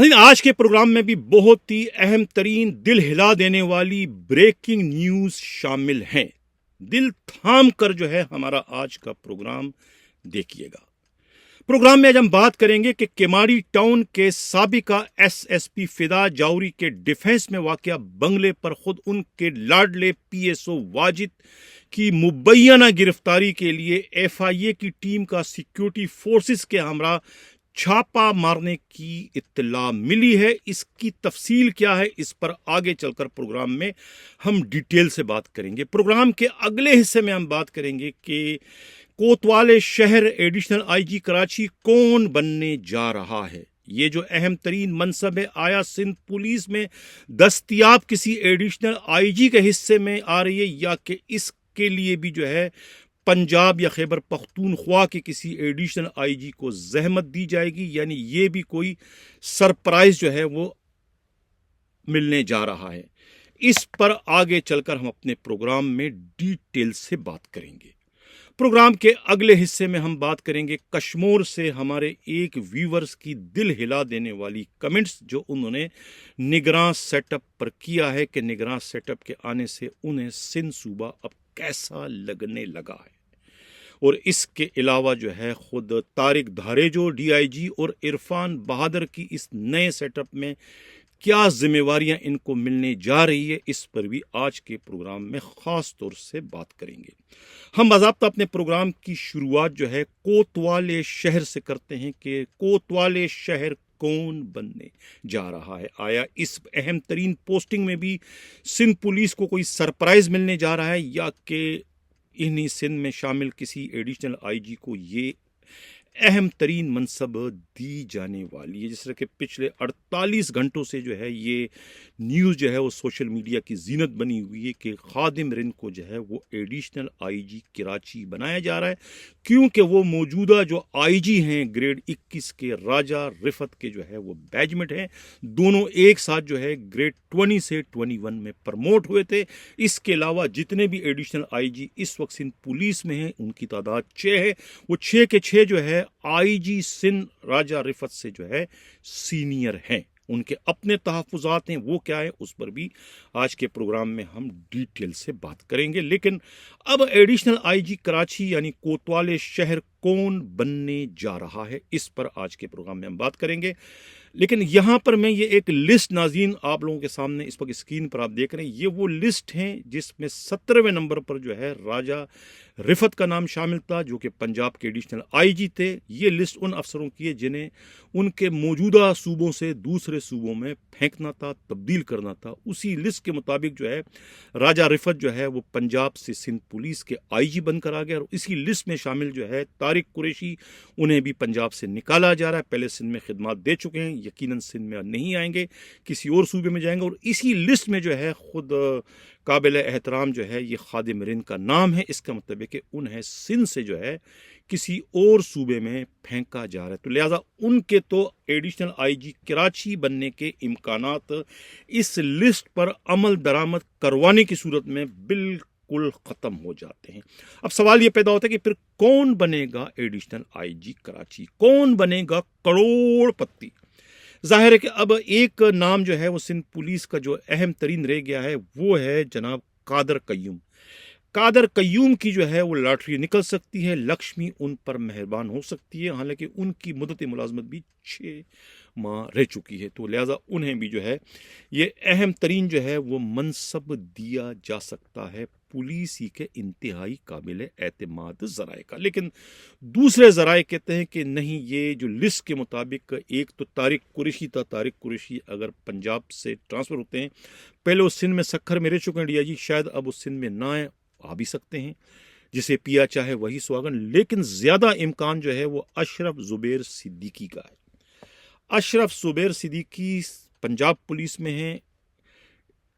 आज के प्रोग्राम में भी बहुत ही अहम तरीन, दिल हिला देने वाली ब्रेकिंग न्यूज शामिल हैं। दिल थाम कर जो है हमारा आज का प्रोग्राम देखिएगा। प्रोग्राम में आज हम बात करेंगे कि केमाड़ी टाउन के साबिका एसएसपी फिदा जाउरी के डिफेंस में वाक़या बंगले पर खुद उनके लाडले पीएसओ वाजिद की मुबैना गिरफ्तारी के लिए एफआईए की टीम का सिक्योरिटी फोर्सेस के हमरा छापा मारने की इत्तला मिली है। इसकी तफसील क्या है, इस पर आगे चलकर प्रोग्राम में हम डिटेल से बात करेंगे। प्रोग्राम के अगले हिस्से में हम बात करेंगे कि कोतवाल शहर एडिशनल आईजी कराची कौन बनने जा रहा है। ये जो अहम तरीन मनसब है, आया सिंध पुलिस में दस्तयाब किसी एडिशनल आईजी के हिस्से में आ रही है, या कि इसके लिए भी जो है पंजाब या खैबर पख्तूनख्वा के किसी एडिशनल आईजी को जहमत दी जाएगी, यानी ये भी कोई सरप्राइज जो है वो मिलने जा रहा है। इस पर आगे चलकर हम अपने प्रोग्राम में डिटेल से बात करेंगे। प्रोग्राम के अगले हिस्से में हम बात करेंगे कश्मीर से हमारे एक व्यूवर्स की दिल हिला देने वाली कमेंट्स जो उन्होंने निगरान सेटअप पर किया है कि निगरान सेटअप के आने से उन्हें सिंध सूबा अब कैसा लगने लगा है। और इसके अलावा जो है खुद तारिक धारेजो डीआईजी और इरफान बहादुर की इस नए सेटअप में क्या जिम्मेवारियां इनको मिलने जा रही है, इस पर भी आज के प्रोग्राम में खास तौर से बात करेंगे। हम बाज़ाब्ता अपने प्रोग्राम की शुरुआत जो है कोतवाल शहर से करते हैं कि कोतवाल शहर कौन बनने जा रहा है। आया इस अहम तरीन पोस्टिंग में भी सिंध पुलिस को कोई सरप्राइज मिलने जा रहा है, या कि इन्हीं सिंध में शामिल किसी एडिशनल आईजी को ये अहम तरीन मनसब दी जाने वाली है। जिस तरह के पिछले 48 घंटों से जो है ये न्यूज़ जो है वो सोशल मीडिया की जीनत बनी हुई है कि खादिम रिन को जो है वो एडिशनल आईजी कराची बनाया जा रहा है, क्योंकि वो मौजूदा जो आईजी हैं ग्रेड 21 के राजा रिफत के जो है वो बैजमेट हैं। दोनों एक साथ जो है ग्रेड 20 से 21 में प्रमोट हुए थे। इसके अलावा जितने भी एडिशनल आईजी इस वक्त सिंध पुलिस में हैं उनकी तादाद 6 है। वो 6 के 6 जो है आईजी सिंध राजा रिफत से जो है सीनियर हैं। उनके अपने तहफ़्फ़ुज़ात हैं, वो क्या है उस पर भी आज के प्रोग्राम में हम डिटेल से बात करेंगे। लेकिन अब एडिशनल आईजी कराची यानी कोतवाल शहर कौन बनने जा रहा है, इस पर आज के प्रोग्राम में हम बात करेंगे। लेकिन यहाँ पर मैं ये एक लिस्ट नाज़रीन आप लोगों के सामने इस वक्त स्क्रीन पर आप देख रहे हैं, ये वो लिस्ट हैं जिसमें 17वें नंबर पर जो है राजा रिफत का नाम शामिल था, जो कि पंजाब के एडिशनल आईजी थे। ये लिस्ट उन अफसरों की है जिन्हें उनके मौजूदा सूबों से दूसरे सूबों में फेंकना था, तब्दील करना था। उसी लिस्ट के मुताबिक जो है राजा रिफत जो है वो पंजाब से सिंध पुलिस के आईजी बनकर आ गया। और इसी लिस्ट में शामिल जो है तारिक कुरैशी, उन्हें भी पंजाब से निकाला जा रहा है। पहले सिंध में खिदमत दे चुके हैं, यकीनन सिंध में नहीं आएंगे, किसी और सूबे में जाएंगे। और इसी लिस्ट में जो है खुद काबिल एहतराम जो है ये खादिम रिन का नाम है। इसका मतलब है कि उन्हें सिंध से जो है किसी और सूबे में फेंका जा रहा है, तो लिहाजा उनके तो एडिशनल आईजी कराची बनने के इम्कानात इस लिस्ट पर अमल दरामद करवाने की सूरत में बिल्कुल ख़त्म हो जाते हैं। अब सवाल ये पैदा होता है कि फिर कौन बनेगा एडिशनल आईजी कराची, कौन बनेगा करोड़पति। जाहिर है कि अब एक नाम जो है वो सिंध पुलिस का जो अहम तरीन रह गया है वो है जनाब कादर कय्यूम। कादर कय्यूम की जो है वो लॉटरी निकल सकती है, लक्ष्मी उन पर मेहरबान हो सकती है। हालांकि उनकी मुद्दत मुलाजमत भी 6 माह रह चुकी है, तो लिहाजा उन्हें भी जो है ये अहम तरीन जो है वो मनसब दिया जा सकता है पुलिस ही के इंतहाई काबिल एतमाद ज़राए का। लेकिन दूसरे ज़राए कहते हैं कि नहीं, ये जो लिस्ट के मुताबिक एक तो तारिक कुरैशी था, तारिक कुरैशी अगर पंजाब से ट्रांसफ़र होते हैं, पहले उस सिंध में सखर में रह चुके हैं डीआईजी, शायद अब उस सिंध में ना आए, आ भी सकते हैं, जिसे पिया चाहे वही सुहागन। लेकिन ज़्यादा इम्कान जो है वो अशरफ ज़ुबैर सिद्दीकी का है। अशरफ ज़ुबैर सिद्दीकी पंजाब पुलिस में हैं,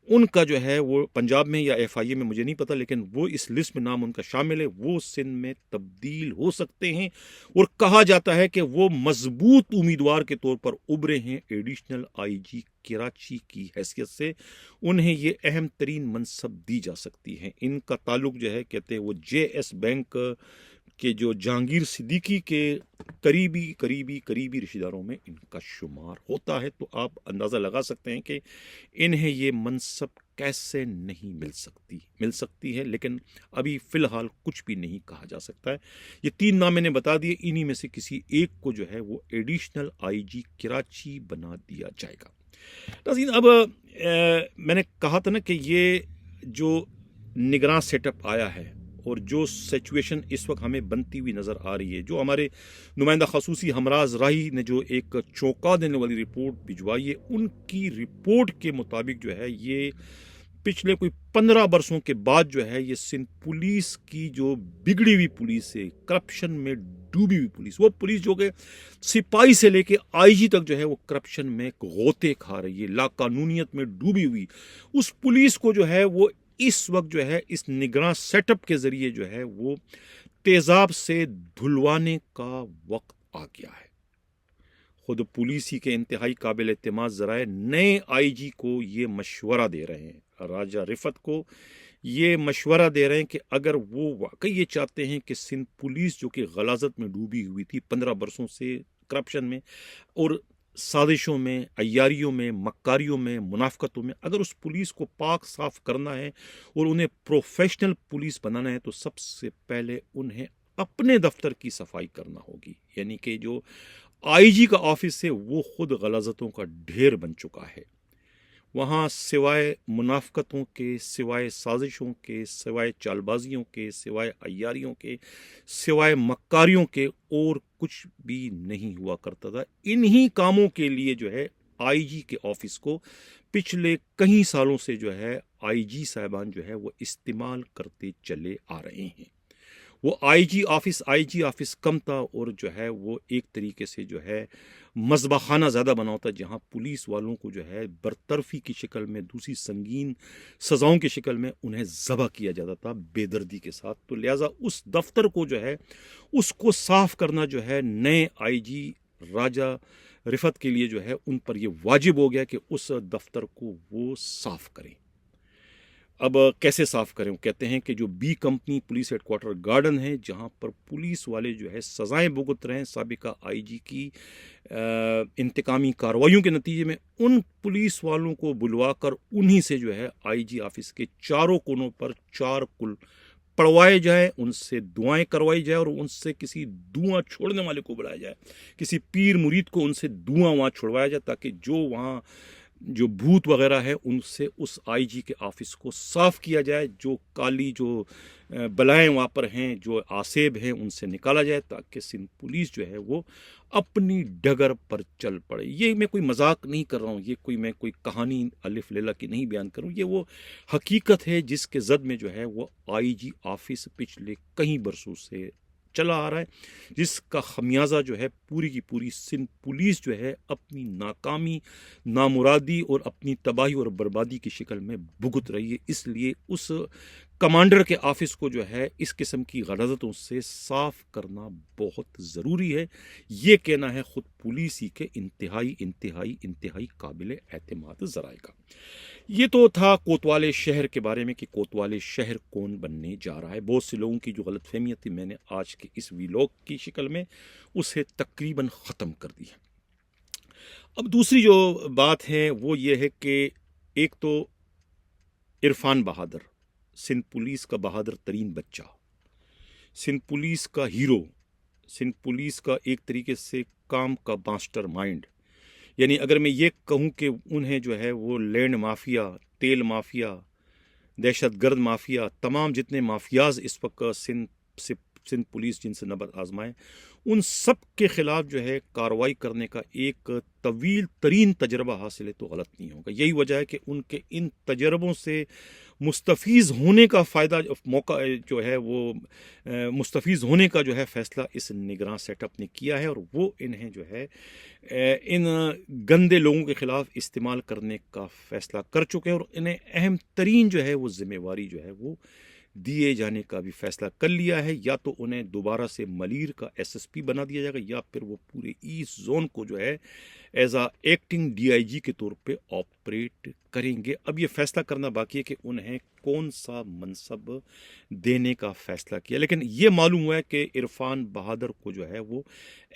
उनका जो है वो पंजाब में या एफआईए में मुझे नहीं पता, लेकिन वो इस लिस्ट में नाम उनका शामिल है। वो सिंध में तब्दील हो सकते हैं और कहा जाता है कि वो मजबूत उम्मीदवार के तौर पर उभरे हैं एडिशनल आईजी कराची की हैसियत से। उन्हें ये अहम तरीन मनसब दी जा सकती है। इनका ताल्लुक जो है कहते हैं वो जेएस बैंक कि जो जहांगीर सिद्दीकी के करीबी रिश्तेदारों में इनका शुमार होता है, तो आप अंदाज़ा लगा सकते हैं कि इन्हें ये मनसब कैसे नहीं मिल सकती है। लेकिन अभी फ़िलहाल कुछ भी नहीं कहा जा सकता है। ये 3 नाम मैंने बता दिए, इन्हीं में से किसी एक को जो है वो एडिशनल आईजी कराची बना दिया जाएगा। नाज़रीन, अब मैंने कहा था ना कि ये जो निगरान सेटअप आया है और जो सिचुएशन इस वक्त हमें बनती हुई नज़र आ रही है, जो हमारे नुमाइंदा खसूसी हमराज राही ने जो एक चौंका देने वाली रिपोर्ट भिजवाई है, उनकी रिपोर्ट के मुताबिक जो है ये पिछले कोई 15 बरसों के बाद जो है ये सिंध पुलिस की जो बिगड़ी हुई पुलिस है, करप्शन में डूबी हुई पुलिस, वो पुलिस जो कि सिपाही से लेके आईजी तक जो है वो करप्शन में गोते खा रही है, लाकानूनियत में डूबी हुई, उस पुलिस को जो है वो इस वक्त जो है इस निगरान सेटअप के जरिए जो है वो तेजाब से धुलवाने का वक्त आ गया है। खुद पुलिस ही के इंतहाई काबिल एतमाद ज़राए नए आईजी को ये मशवरा दे रहे हैं, राजा रिफत को ये मशवरा दे रहे हैं कि अगर वो वाकई ये चाहते हैं कि सिंध पुलिस जो कि गलाजत में डूबी हुई थी 15 बरसों से, करप्शन में और साजिशों में, अय्यारियों में, मक्कारियों में, मुनाफकतों में, अगर उस पुलिस को पाक साफ करना है और उन्हें प्रोफेशनल पुलिस बनाना है, तो सबसे पहले उन्हें अपने दफ्तर की सफाई करना होगी। यानी कि जो आईजी का ऑफिस है वो खुद गलाजतों का ढेर बन चुका है। वहाँ सिवाय मुनाफकतों के, सिवाय साजिशों के, सिवाय चालबाजियों के, सिवाय अय्यारियों के, सिवाय मक्कारियों के और कुछ भी नहीं हुआ करता था। इन्हीं कामों के लिए जो है आईजी के ऑफिस को पिछले कई सालों से जो है आईजी साहबान जो है वो इस्तेमाल करते चले आ रहे हैं। वो आईजी ऑफिस कम था और जो है वो एक तरीके से जो है मज़बाखाना ज़्यादा बना होता, जहाँ पुलिस वालों को जो है बरतरफी की शक्ल में, दूसरी संगीन सज़ाओं की शक्ल में उन्हें ज़बह किया जाता था बेदर्दी के साथ। तो लिहाजा उस दफ्तर को जो है उसको साफ़ करना जो है नए आईजी राजा रिफत के लिए जो है उन पर यह वाजिब हो गया कि उस दफ्तर को वो साफ़ करें। अब कैसे साफ़ करें? वो कहते हैं कि जो B company police headquarter garden है, जहाँ पर पुलिस वाले जो है सज़ाएं भुगत रहे हैं साबिका आईजी की इंतकामी कार्रवाइयों के नतीजे में, उन पुलिस वालों को बुलवाकर उन्हीं से जो है आईजी ऑफिस के चारों कोनों पर 4 कुल पढ़वाए जाए, उनसे दुआएं करवाई जाए और उनसे किसी धुआं छोड़ने वाले को बुलाया जाए, किसी पीर मुरीद को उनसे धुआं वहाँ छुड़वाया जाए, ताकि जो वहाँ जो भूत वगैरह है उनसे उस आईजी के ऑफिस को साफ़ किया जाए, जो काली जो बलाएं वहाँ पर हैं, जो आसेब हैं, उनसे निकाला जाए, ताकि सिंध पुलिस जो है वो अपनी डगर पर चल पड़े। ये मैं कोई मजाक नहीं कर रहा हूँ, ये मैं कोई कहानी अलिफ लैला की नहीं बयान करूँ, ये वो हकीकत है जिसके जद में जो है वो आईजी ऑफिस पिछले कई बरसों से चला आ रहा है, जिसका खमियाजा जो है पूरी की पूरी सिंध पुलिस जो है अपनी नाकामी, नामुरादी और अपनी तबाही और बर्बादी की शक्ल में भुगत रही है। इसलिए उस कमांडर के ऑफिस को जो है इस किस्म की गलतों से साफ करना बहुत ज़रूरी है। ये कहना है खुद पुलिस ही के इंतहाई काबिल एतमाद ज़राए का। ये तो था कोतवाली शहर के बारे में कि कोतवाली शहर कौन बनने जा रहा है। बहुत से लोगों की जो गलतफहमियाँ थी, मैंने आज के इस व्लॉग की शक्ल में उसे तकरीबन ख़त्म कर दी है। अब दूसरी जो बात है वो ये है कि एक तो इरफान बहादुर, सिंध पुलिस का बहादुर तरीन बच्चा, सिंध पुलिस का हीरो, सिंध पुलिस का एक तरीके से काम का मास्टर माइंड। यानी अगर मैं ये कहूँ कि उन्हें जो है वो लैंड माफिया, तेल माफिया, दहशतगर्द माफिया, तमाम जितने माफियाज इस वक्त सिंध पुलिस जिनसे नबर्द आजमाए, उन सब के ख़िलाफ़ जो है कार्रवाई करने का एक तवील तरीन तजर्बा हासिल है तो गलत नहीं होगा। यही वजह है कि उनके इन तजर्बों से मुस्तफ़ीज़ होने का फ़ायदा मौका जो है वो मुस्तफ़ीज़ होने का जो है फ़ैसला इस निगरान सेटअप ने किया है, और वो इन्हें जो है इन गंदे लोगों के ख़िलाफ़ इस्तेमाल करने का फ़ैसला कर चुके हैं, और इन्हें अहम तरीन जो है वो ज़िम्मेवारी जो है वो दिए जाने का भी फैसला कर लिया है। या तो उन्हें दोबारा से मलीर का एसएसपी बना दिया जाएगा, या फिर वो पूरे ईस्ट जोन को जो है एज आ एक्टिंग डीआईजी के तौर पे ऑपरेट करेंगे। अब ये फैसला करना बाकी है कि उन्हें कौन सा मनसब देने का फैसला किया, लेकिन ये मालूम हुआ है कि इरफान बहादुर को जो है वो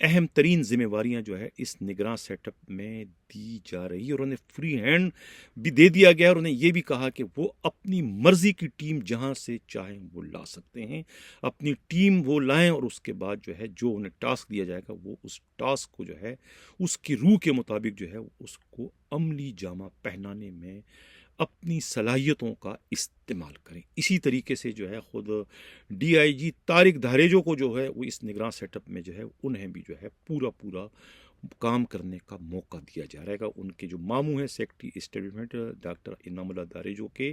अहम तरीन जिम्मेवारियां जो है इस निगरान सेटअप में दी जा रही है और उन्हें फ्री हैंड भी दे दिया गया और उन्हें ये भी कहा कि वो अपनी मर्जी की टीम जहां से चाहें वो ला सकते हैं, अपनी टीम वो लाएं और उसके बाद जो है जो उन्हें टास्क दिया जाएगा वो उस टास्क को जो है उसकी रूह के मुताबिक जो है उसको अमली जामा पहनाने में अपनी सलाहियतों का इस्तेमाल करें। इसी तरीके से जो है खुद डीआईजी तारिक धारेजो को जो है वो इस निगरान सेटअप में जो है उन्हें भी जो है पूरा पूरा काम करने का मौका दिया जा रहेगा। उनके जो मामू हैं सेक्रेटरी एस्टेब्लिशमेंट डॉक्टर इनामुल्लाह दारेजो के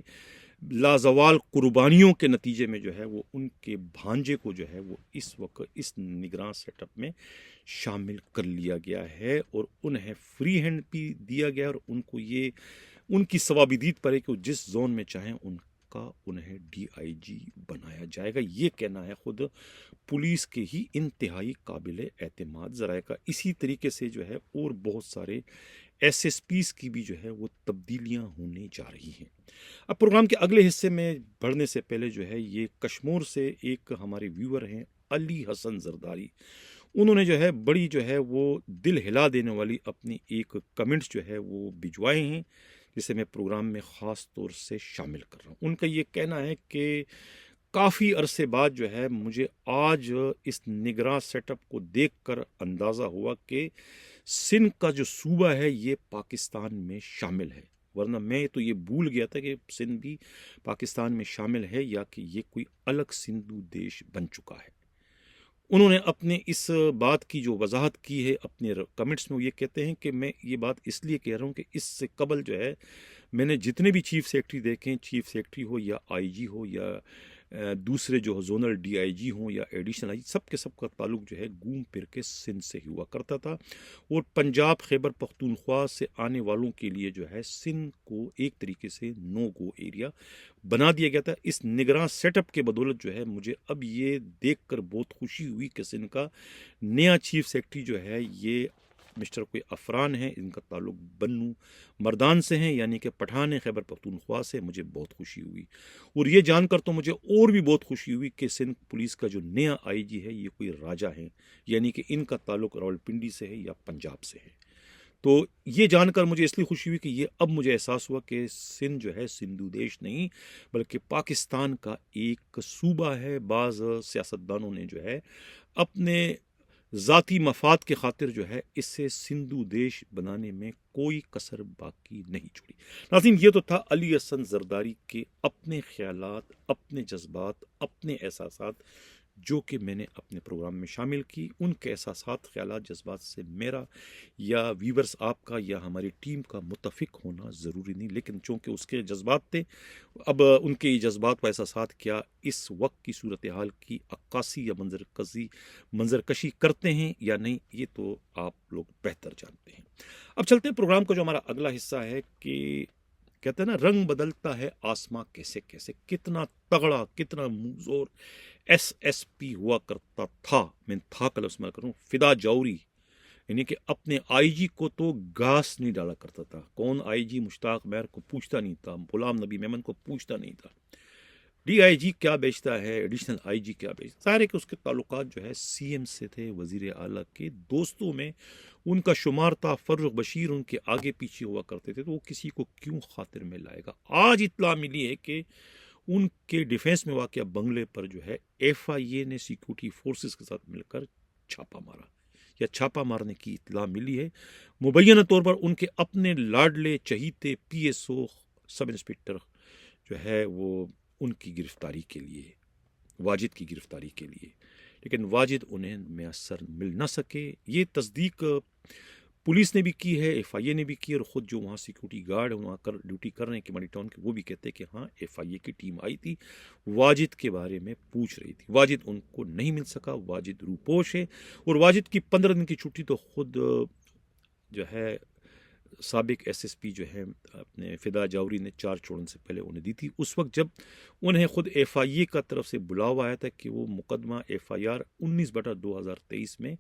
लाजवाल कुर्बानियों के नतीजे में जो है वो उनके भांजे को जो है वो इस वक्त इस निगरान सेटअप में शामिल कर लिया गया है और उन्हें फ्री हैंड भी दिया गया और उनको ये उनकी सवाबिदीत पर है कि वो जिस जोन में चाहें उनका उन्हें डीआईजी बनाया जाएगा। ये कहना है खुद पुलिस के ही इंतहाई काबिल एतमाद ज़राए का। इसी तरीके से जो है और बहुत सारे एसएसपीज की भी जो है वो तब्दीलियां होने जा रही हैं। अब प्रोग्राम के अगले हिस्से में बढ़ने से पहले जो है ये कश्मीर से एक हमारे व्यूअर हैं अली हसन जरदारी, उन्होंने जो है बड़ी जो है वो दिल हिला देने वाली अपनी एक कमेंट्स जो है वो भिजवाए हैं जिसे मैं प्रोग्राम में ख़ास तौर से शामिल कर रहा हूँ। उनका ये कहना है कि काफ़ी अरसे बाद जो है मुझे आज इस निगरान सेटअप को देखकर अंदाज़ा हुआ कि सिंध का जो सूबा है ये पाकिस्तान में शामिल है, वरना मैं तो ये भूल गया था कि सिंध भी पाकिस्तान में शामिल है या कि ये कोई अलग सिंधु देश बन चुका है। उन्होंने अपने इस बात की जो वजाहत की है अपने कमेंट्स में, वो ये कहते हैं कि मैं ये बात इसलिए कह रहा हूँ कि इससे कबल जो है मैंने जितने भी चीफ सेक्रेटरी देखे हैं, चीफ सेक्रेटरी हो या आईजी हो या दूसरे जो जोनल डीआईजी हों या एडिशनल आईजी, सब के सब का ताल्लुक जो है घूम फिर के सिंध से ही हुआ करता था और पंजाब खैबर पख्तूनख्वा से आने वालों के लिए जो है सिंध को एक तरीके से नो गो एरिया बना दिया गया था। इस निगरान सेटअप के बदौलत जो है मुझे अब ये देखकर बहुत खुशी हुई कि सिंध का नया चीफ सेक्रेटरी जो है ये मिस्टर कोई अफरान है, इनका ताल्लुक बन्नू मर्दान से हैं यानी कि पठान खैबर पख्तूनख्वा से। मुझे बहुत खुशी हुई और ये जानकर तो मुझे और भी बहुत खुशी हुई कि सिंध पुलिस का जो नया आईजी है ये कोई राजा है, यानी कि इनका ताल्लुक रावलपिंडी से है या पंजाब से है। तो ये जानकर मुझे इसलिए खुशी हुई कि ये अब मुझे एहसास हुआ कि सिंध जो है सिंधु देश नहीं बल्कि पाकिस्तान का एक सूबा है। बाज़ सियासतदानों ने जो है अपने ज़ाती मफाद के खातिर जो है इससे सिंधु देश बनाने में कोई कसर बाकी नहीं छोड़ी। नाज़रीन, ये तो था अली हसन जरदारी के अपने ख्यालात, अपने जज्बात, अपने एहसासात जो कि मैंने अपने प्रोग्राम में शामिल की। उनके एहसासात, ख्यालात, जज्बात से मेरा या व्यूवर्स आपका या हमारी टीम का मुत्तफिक होना ज़रूरी नहीं, लेकिन चूँकि उसके जज्बात थे, अब उनके ये जज्बात व एहसासात क्या इस वक्त की सूरत हाल की अक्कासी या मंजरकशी करते हैं या नहीं, ये तो आप लोग बेहतर जानते हैं। अब चलते हैं प्रोग्राम का जो हमारा अगला हिस्सा है कि कहते हैं ना, रंग बदलता है आसमां कैसे कैसे। कितना तगड़ा, कितना मुंहजोर एसएसपी हुआ करता था, मैं था का लफ्ज़ करूँ, फिदा जौहरी, यानी कि अपने आईजी को तो घास नहीं डाला करता था। कौन आईजी मुश्ताक मैर को पूछता नहीं था, गुलाम नबी मेमन को पूछता नहीं था, डीआईजी क्या बेचता है, एडिशनल आईजी क्या बेचता, सारे के उसके ताल्लुकात जो है सीएम से थे, वजीर आला के दोस्तों में उनका शुमार था। फर्रुख बशीर उनके आगे पीछे हुआ करते थे, तो वो किसी को क्यों खातिर में लाएगा। आज इत्तला मिली है कि उनके डिफेंस में वाक़या बंगले पर जो है एफआईए ने सिक्योरिटी फोर्सेस के साथ मिलकर छापा मारा या छापा मारने की इत्तला मिली है। मुबैना तौर पर उनके अपने लाडले चहीते पीएसओ सब इंस्पेक्टर जो है वो उनकी गिरफ्तारी के लिए, वाजिद की गिरफ्तारी के लिए, लेकिन वाजिद उन्हें मैसर मिल न सके। ये तस्दीक पुलिस ने भी की है, एफआईए ने भी की, और ख़ुद जो वहाँ सिक्योरिटी गार्ड है वहाँ कर ड्यूटी कर रहे हैं किमानी टाउन के, वो भी कहते हैं कि हाँ एफआईए की टीम आई थी, वाजिद के बारे में पूछ रही थी। वाजिद उनको नहीं मिल सका, वाजिद रूपोश है और वाजिद की 15 दिन की छुट्टी तो ख़ुद जो है साबिक एसएसपी जो है अपने फिदा जावरी ने 4 छोड़ने से पहले उन्हें दी थी। उस वक्त जब उन्हें खुद एफआईए का तरफ से बुलावा आया था कि वो मुकदमा एफआईआर 19/2023 में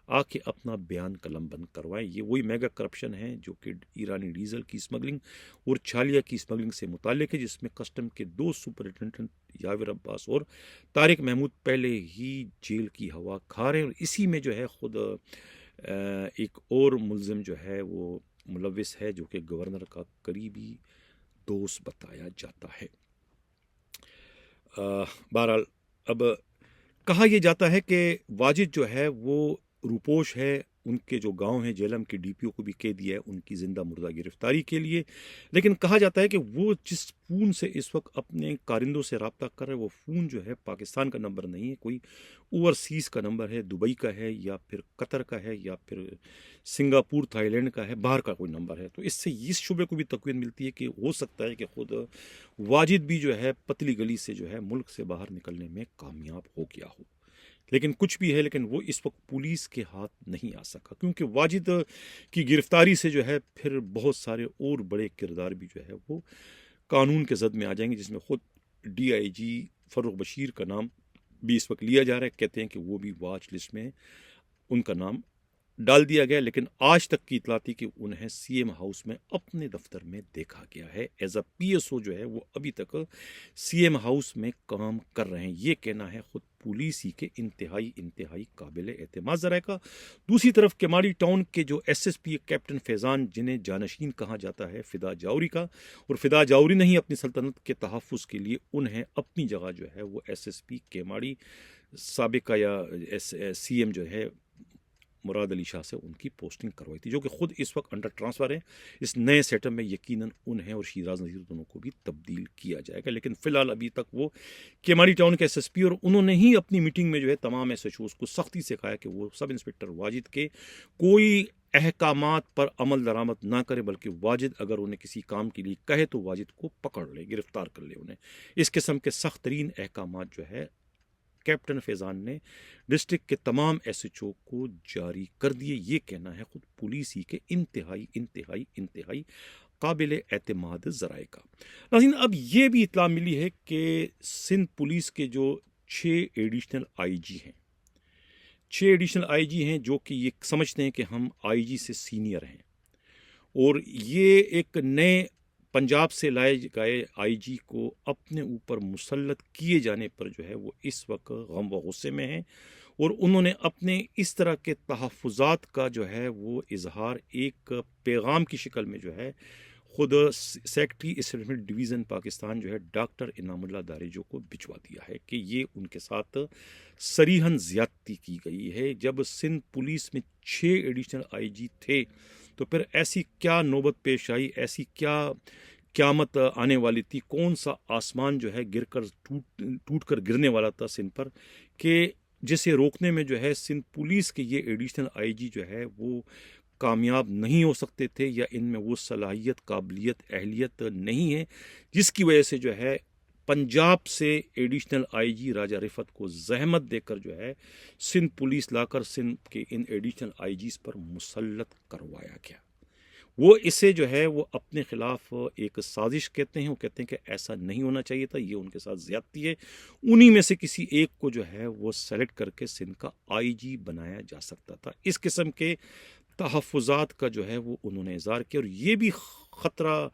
आके अपना बयान कलम बंद करवाएं। ये वही मेगा करप्शन है जो कि ईरानी डीजल की स्मगलिंग और छालिया की स्मगलिंग से मुताल्लिक है, जिसमें कस्टम के 2 सुपरिटेंडेंट याविर अब्बास और तारिक महमूद पहले ही जेल की हवा खा रहे हैं। और इसी में जो है खुद एक और मुलजिम जो है वो मुलविस है, जो कि गवर्नर का करीबी दोस्त बताया जाता है। बहरहाल अब कहा यह जाता है कि वाजिद जो है वो रूपोश है, उनके जो गांव हैं जेलम के डीपीओ को भी कह दिया है उनकी जिंदा मुर्दा गिरफ्तारी के लिए। लेकिन कहा जाता है कि वो जिस फ़ोन से इस वक्त अपने कारिंदों से रब्ता कर रहे हैं वो फ़ोन जो है पाकिस्तान का नंबर नहीं है, कोई ओवरसीज़ का नंबर है, दुबई का है या फिर कतर का है या फिर सिंगापुर थाईलैंड का है, बाहर का कोई नंबर है। तो इससे इस शुबे को भी तकवीन मिलती है कि हो सकता है कि खुद वाजिद भी जो है पतली गली से जो है मुल्क से बाहर निकलने में कामयाब हो गया हो। लेकिन कुछ भी है, लेकिन वो इस वक्त पुलिस के हाथ नहीं आ सका, क्योंकि वाजिद की गिरफ्तारी से जो है फिर बहुत सारे और बड़े किरदार भी जो है वो कानून के जद में आ जाएंगे, जिसमें खुद डीआईजी फर्रुख बशीर का नाम भी इस वक्त लिया जा रहा है। कहते हैं कि वो भी वॉच लिस्ट में उनका नाम डाल दिया गया, लेकिन आज तक की इतला थी कि उन्हें सीएम हाउस में अपने दफ्तर में देखा गया है। एज अ पीएसओ जो है वो अभी तक सीएम हाउस में काम कर रहे हैं। ये कहना है खुद पुलिस ही के इंतहाई काबिल एतमाद ज़राए का। दूसरी तरफ केमाड़ी टाउन के जो एसएसपी कैप्टन फैज़ान, जिन्हें जानशीन कहा जाता है फिदा जावरी का, और फिदा जावरी ने ही अपनी सल्तनत के तहफ़्फ़ुज़ के लिए उन्हें अपनी जगह जो है वो एसएसपी केमाड़ी साबिका या सीएम जो है मुराद अली शाह से उनकी पोस्टिंग करवाई थी, जो कि खुद इस वक्त अंडर ट्रांसफ़र है। इस नए सेटअप में यकीनन उन्हें और शिराज नज़ीर दोनों को भी तब्दील किया जाएगा। लेकिन फ़िलहाल अभी तक वो केमाड़ी टाउन के एसएसपी, और उन्होंने ही अपनी मीटिंग में जो है तमाम एसएचओज़ को सख्ती से कहा कि वो सब इंस्पेक्टर वाजिद के कोई अहकामात पर अमल दरामद ना करे, बल्कि वाजिद अगर उन्हें किसी काम के लिए कहे तो वाजिद को पकड़ ले, गिरफ्तार कर ले उन्हें। इस किस्म के सख्त तरीन अहकामात जो है कैप्टन फैज़ान ने डिस्ट्रिक्ट के तमाम एसएचओ को जारी कर दिए। ये कहना है खुद पुलिस ही के इंतहाई काबिल एतमाद ज़राए का। नाज़रीन, अब ये भी इत्तला मिली है कि सिंध पुलिस के जो 6 एडिशनल आईजी हैं, 6 एडिशनल आईजी हैं जो कि ये समझते हैं कि हम आईजी से सीनियर हैं, और ये एक नए पंजाब से लाए गए आईजी को अपने ऊपर मुसल्लत किए जाने पर जो है वो इस वक्त गम व गुस्से में हैं, और उन्होंने अपने इस तरह के तहफ़्फ़ुज़ात का जो है वो इजहार एक पैगाम की शक्ल में जो है खुद सेक्रेटरी एस्टेब्लिशमेंट डिवीज़न पाकिस्तान जो है डॉक्टर इनामुल्लाह दारेजो को भिजवा दिया है कि ये उनके साथ सरीहन ज़्यादती की गई है। जब सिंध पुलिस में 6 एडिशनल आईजी थे तो फिर ऐसी क्या नौबत पेश आई, ऐसी क्या क़यामत आने वाली थी, कौन सा आसमान जो है टूट कर गिरने वाला था सिंध पर, कि जिसे रोकने में जो है सिंध पुलिस के ये एडिशनल आईजी जो है वो कामयाब नहीं हो सकते थे, या इनमें वो सलाहियत, काबिलियत, अहलियत नहीं है, जिसकी वजह से जो है पंजाब से एडिशनल आईजी राजा रिफत को जहमत देकर जो है सिंध पुलिस लाकर सिंध के इन एडिशनल आईजीज़ पर मुसल्लत करवाया गया। वो इसे जो है वो अपने ख़िलाफ़ एक साजिश कहते हैं। वो कहते हैं कि ऐसा नहीं होना चाहिए था, ये उनके साथ ज़्यादती है। उन्हीं में से किसी एक को जो है वो सेलेक्ट करके सिंध का आईजी बनाया जा सकता था। इस किस्म के तहफ़्फ़ुज़ात का जो है वो उन्होंने इज़हार किया, और ये भी ख़तरा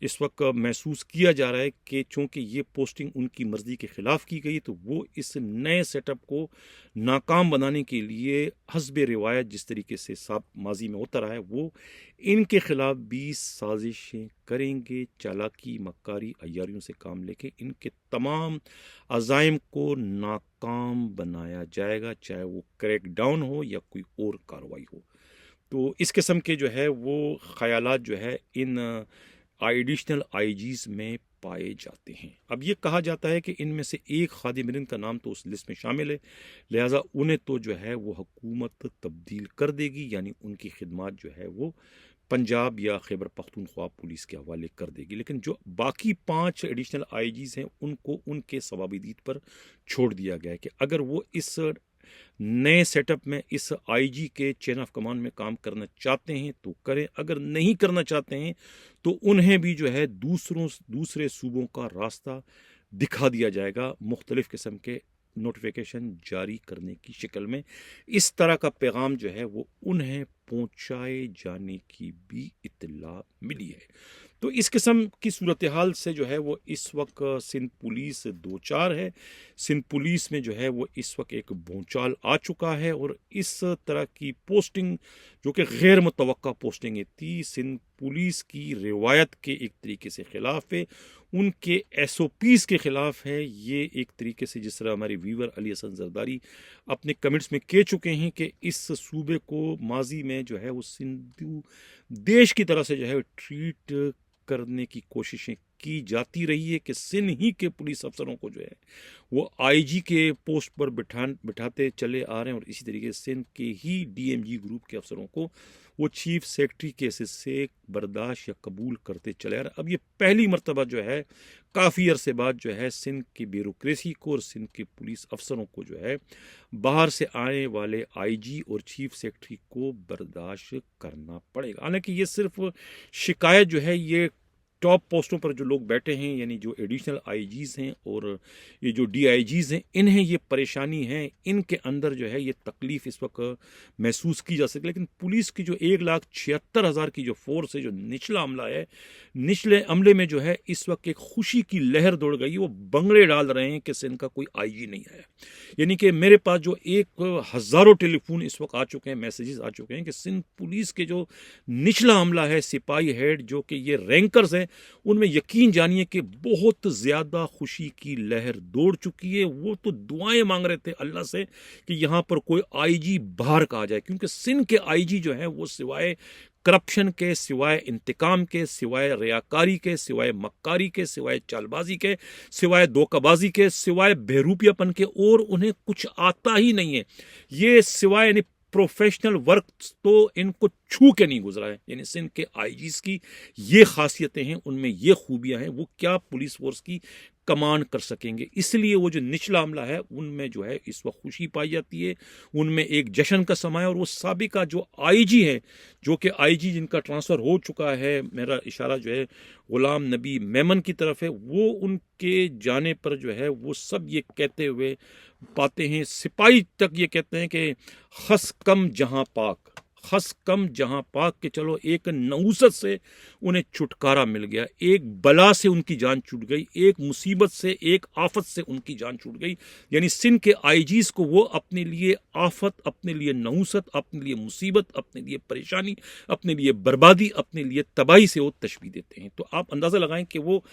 इस वक्त महसूस किया जा रहा है कि चूँकि ये पोस्टिंग उनकी मर्ज़ी के ख़िलाफ़ की गई, तो वो इस नए सेटअप को नाकाम बनाने के लिए हस्ब रिवायत जिस तरीके से माजी में होता रहा है, वो इनके ख़िलाफ़ भी साजिशें करेंगे, चालाकी, मक्कारी, अय्यारियों से काम लेके इनके तमाम अज़ाइम को नाकाम बनाया जाएगा, चाहे वो क्रैक डाउन हो या कोई और कार्रवाई हो। तो इस किस्म के जो है वो ख़यालात जो है इन एडिशनल आईजीज़ में पाए जाते हैं। अब ये कहा जाता है कि इनमें से एक खादिम हिंद का नाम तो उस लिस्ट में शामिल है, लिहाजा उन्हें तो जो है वो हुकूमत तब्दील कर देगी, यानी उनकी खिदमत जो है वो पंजाब या खैबर पख्तूनख्वा पुलिस के हवाले कर देगी। लेकिन जो बाकी 5 एडिशनल आईजीज़ हैं उनको उनके सवाबिदीद पर छोड़ दिया गया है कि अगर वो इस नए सेटअप में इस आईजी के चेन ऑफ कमांड में काम करना चाहते हैं तो करें, अगर नहीं करना चाहते हैं तो उन्हें भी जो है दूसरे सूबों का रास्ता दिखा दिया जाएगा मुख्तलिफ किस्म के नोटिफिकेशन जारी करने की शक्ल में। इस तरह का पैगाम जो है वो उन्हें पहुंचाए जाने की भी इत्तला मिली है। तो इस किस्म की सूरत हाल से जो है वो इस वक्त सिंध पुलिस दो चार है। सिंध पुलिस में जो है वो इस वक्त एक भूचाल आ चुका है और इस तरह की पोस्टिंग जो कि गैर मुतवक्का पोस्टिंग थी, सिंध पुलिस की रिवायत के एक तरीके से खिलाफ है, उनके SOPs के खिलाफ है। ये एक तरीके से जिस तरह हमारे वीवर अली हसन जरदारी अपने कमेंट्स में कह चुके हैं कि इस सूबे को माजी में जो है वो सिंधु देश की तरह से जो है ट्रीट करने की कोशिशें की जाती रही है कि सिंध ही के पुलिस अफसरों को जो है वो IG के पोस्ट पर बिठाते चले आ रहे हैं और इसी तरीके से सिंध के ही DMG ग्रुप के अफसरों को वो चीफ सेक्रेटरी के से बर्दाश्त या कबूल करते चले आ रहे हैं। अब ये पहली मरतबा जो है काफ़ी अरसे बाद जो है सिंध की ब्यूरोक्रेसी को और सिंध के पुलिस अफसरों को जो है बाहर से आने वाले IG और चीफ सेक्रेटरी को बर्दाश्त करना पड़ेगा। हालांकि ये सिर्फ शिकायत जो है ये टॉप पोस्टों पर जो लोग बैठे हैं यानी जो एडिशनल IGs हैं और ये जो DIGs हैं, इन्हें ये परेशानी है, इनके अंदर जो है ये तकलीफ़ इस वक्त महसूस की जा सके। लेकिन पुलिस की जो 1,76,000 की जो फोर्स है, जो निचला अमला है, निचले अमले में जो है इस वक्त एक खुशी की लहर दौड़ गई। वो बंगड़े डाल रहे हैं कि सिंध का कोई IG नहीं आया। यानी कि मेरे पास जो 1,000 टेलीफोन इस वक्त आ चुके हैं, मैसेजेस आ चुके हैं कि सिंध पुलिस के जो निचला अमला है, सिपाही हेड जो कि ये रैंकर्स हैं, उनमें यकीन जानिए कि बहुत ज़्यादा खुशी की लहर दौड़ चुकी है। वो तो दुआएं मांग रहे थे अल्लाह से कि यहाँ पर कोई IG बाहर का आ जाए, क्योंकि सिंध के IG जो हैं वो सिवाय करप्शन के, सिवाय इंतकाम के, सिवाय रियाकारी के, सिवाय मक्कारी के, सिवाय चालबाजी के, सिवाय धोखाबाजी के, सिवाय बेरूपियापन के और उन्हें कुछ आता ही नहीं है। ये सिवाय यानी प्रोफेशनल वर्क तो इनको छू के नहीं गुजरा है। यानी सिंध के IGs की ये खासियतें हैं, उनमें ये खूबियां हैं, वो क्या पुलिस फोर्स की कमांड कर सकेंगे। इसलिए वो जो निचला अमला है उनमें जो है इस वक्त खुशी पाई जाती है, उनमें एक जश्न का समय है। और वो साबिका जो IG है, जो कि IG जिनका ट्रांसफ़र हो चुका है, मेरा इशारा जो है गुलाम नबी मेमन की तरफ है, वो उनके जाने पर जो है वो सब ये कहते हुए पाते हैं, सिपाही तक ये कहते हैं कि खस कम जहां पाक, खस कम जहां पाक के चलो एक नऊसत से उन्हें छुटकारा मिल गया, एक बला से उनकी जान छूट गई, एक मुसीबत से, एक आफत से उनकी जान छूट गई। यानी सिंध के IGs को वो अपने लिए आफत, अपने लिए नऊसत, अपने लिए मुसीबत, अपने लिए परेशानी, अपने लिए बर्बादी, अपने लिए तबाही से वो तशबीह देते हैं। तो आप अंदाज़ा लगाएं कि वो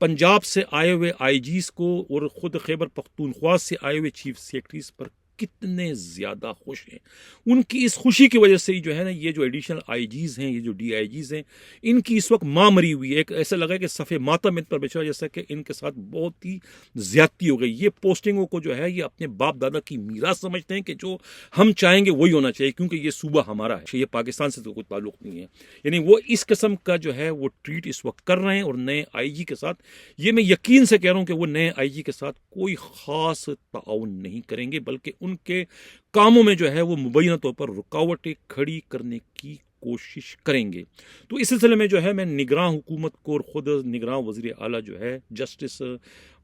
पंजाब से आए हुए IGs को और ख़ुद खैबर पख्तूनख्वा से आए हुए चीफ सेक्रेटरीज पर कितने ज़्यादा खुश हैं। उनकी इस खुशी की वजह से ही जो है ना ये जो एडिशनल IGs हैं, ये जो DIGs हैं, इनकी इस वक्त माँ मरी हुई है। एक ऐसा लगा कि सफ़े मातम इन पर बिछा, जैसा कि इनके साथ बहुत ही ज़्यादती हो गई। ये पोस्टिंगों को जो है ये अपने बाप दादा की मीरास समझते हैं कि जो हम चाहेंगे वही होना चाहिए, क्योंकि ये सूबा हमारा है, ये पाकिस्तान से तो कोई ताल्लुक़ नहीं है। यानी वो इस किस्म का जो है वो ट्रीट इस वक्त कर रहे हैं। और नए IG के साथ ये मैं यकीन से कह रहा हूँ कि वो नए IG के साथ कोई ख़ास ताउन नहीं करेंगे, बल्कि उनके कामों में जो है वो मुबैना तौर पर रुकावटें खड़ी करने की कोशिश करेंगे। तो इस सिलसिले में जो है मैं निगरान हुकूमत को और ख़ुद निगरान वज़ीर आला जो है जस्टिस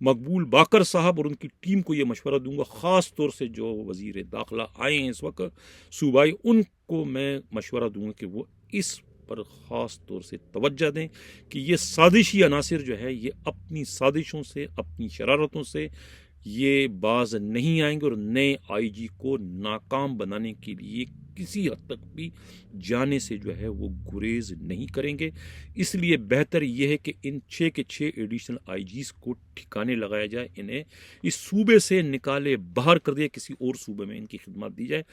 मकबूल बाकर साहब और उनकी टीम को ये मशवरा दूंगा, ख़ास तौर से जो वज़ीर दाखिला आए हैं इस वक्त सूबाई, उनको मैं मशवरा दूंगा कि वो इस पर ख़ास तौर से तवज्जो दें कि ये साजिशी अनासिर जो है ये अपनी साजिशों से, अपनी शरारतों से ये बाज नहीं आएंगे और नए IG को नाकाम बनाने के लिए किसी हद तक भी जाने से जो है वो गुरेज नहीं करेंगे। इसलिए बेहतर यह है कि इन 6 के 6 एडिशनल IGs को ठिकाने लगाया जाए, इन्हें इस सूबे से निकाले बाहर कर दिया, किसी और सूबे में इनकी खिदमत दी जाए,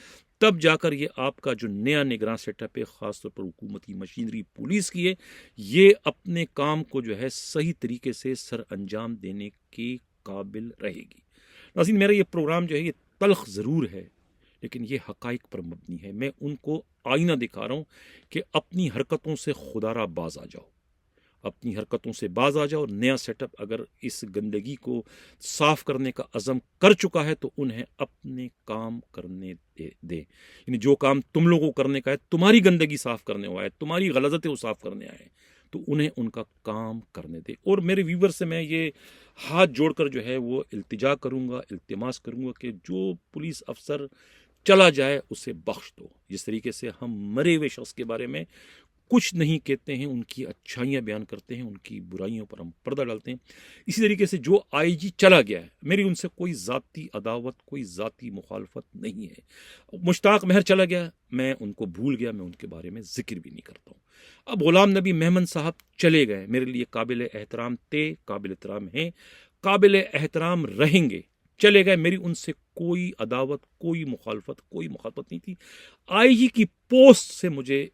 तब जाकर ये आपका जो नया निगरान सेटअप है, ख़ासतौर पर हुकूमती मशीनरी पुलिस की है, ये अपने काम को जो है सही तरीके से सर अंजाम देने के काबिल रहेगी। नाज़रीन, मेरा ये प्रोग्राम जो है ये तल्ख ज़रूर है, लेकिन ये हक़ाइक़ पर मबनी है। मैं उनको आईना दिखा रहा हूँ कि अपनी हरकतों से खुदारा बाज आ जाओ, अपनी हरकतों से बाज आ जाए और नया सेटअप अगर इस गंदगी को साफ करने का अज़म कर चुका है तो उन्हें अपने काम करने दे। यानी जो काम तुम लोगों को करने का है, तुम्हारी गंदगी साफ करने हुआ है, तुम्हारी गलज़तें वो साफ करने आए हैं, तो उन्हें उनका काम करने दे। और मेरे व्यूवर से मैं ये हाथ जोड़कर जो है वो इल्तिजा करूँगा, इल्तिमास करूँगा कि जो पुलिस अफसर चला जाए उसे बख्श दो। जिस तरीके से हम मरे हुए शख्स के बारे में कुछ नहीं कहते हैं, उनकी अच्छाइयाँ बयान करते हैं, उनकी बुराइयों पर हम पर्दा डालते हैं, इसी तरीके से जो आईजी चला गया है, मेरी उनसे कोई ज़ाती अदावत, कोई ज़ाती मुखालफत नहीं है। मुश्ताक महर चला गया, मैं उनको भूल गया, मैं उनके बारे में जिक्र भी नहीं करता हूँ। अब गुलाम नबी मेमन साहब चले गए, मेरे लिए काबिल एहतराम थे, काबिल एहतराम हैं, काबिल एहतराम रहेंगे। चले गए, मेरी उनसे कोई अदावत, कोई मुखालफत नहीं थी। आईजी की पोस्ट से मुझे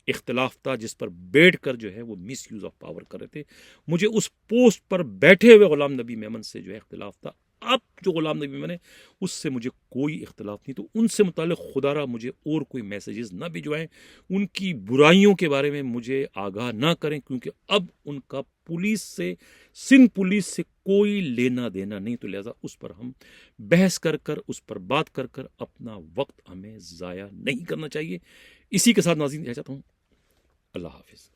इख्तिलाफ था, जिस पर बैठ कर जो है वो मिस यूज़ ऑफ पावर कर रहे थे। मुझे उस पोस्ट पर बैठे हुए गुलाम नबी मेमन से जो है इख्तिलाफ था। अब जो गुलाम नबी मेमन है उससे मुझे कोई इख्तिलाफ नहीं, तो उनसे मुताल्लिक़ खुदारा मुझे और कोई मैसेजेस ना भिजवाएं, उनकी बुराइयों के बारे में मुझे आगाह ना करें, क्योंकि अब उनका पुलिस से, सिंध पुलिस से कोई लेना देना नहीं। तो लिहाजा उस पर हम बहस कर कर, उस पर बात कर कर अपना वक्त हमें ज़ाया नहीं करना चाहिए। इसी के साथ नाज़रीन चाहता हूँ, अल्लाह हाफिज़।